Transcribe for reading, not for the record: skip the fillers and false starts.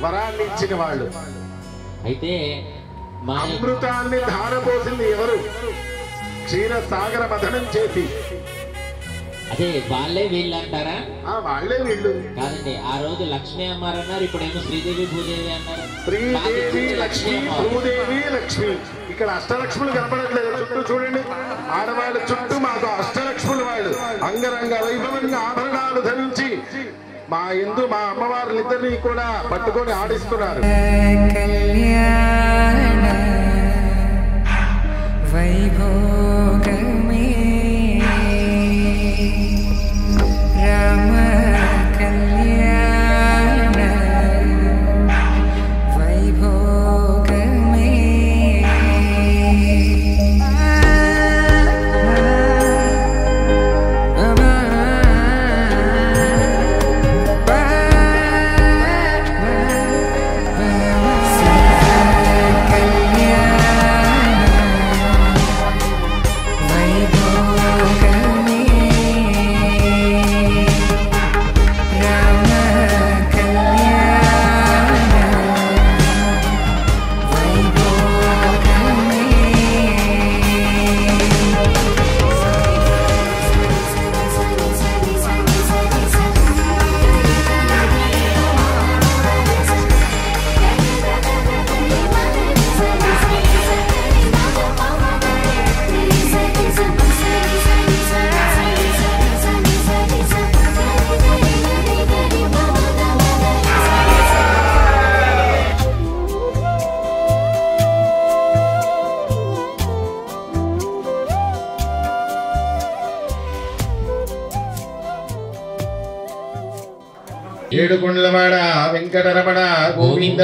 వరాన్ని ఇచ్చిన వాళ్ళు. అయితే అమృతాన్ని ధారపోసింది ఎవరు? క్షీరసాగర మథనం చేసి. అదే వాళ్ళే వీళ్ళు అంటారా? వాళ్ళే వీళ్ళు కాదండి. ఆ రోజు లక్ష్మీ అమ్మారు అన్నారు, ఇప్పుడేమో శ్రీదేవి భూదేవి అన్నారు. శ్రీదేవి లక్ష్మి, భూదేవి లక్ష్మి. ఇక్కడ అష్టలక్ష్ములు కనపడట్లేదు. చుట్టూ చూడండి, ఆడవాళ్ళ చుట్టూ మాకు అష్టలక్ష్ములు వాళ్ళు అంగరంగ వైభవంగా ఆభరణాలు ధరించి మా అమ్మవారిద్దరినీ కూడా పట్టుకొని ఆడిస్తున్నారు. వైభోగమే రామ కళ్యాణ వైభోగమే ఏడుకొండలవాడ వెంకటరమణ గోవింద.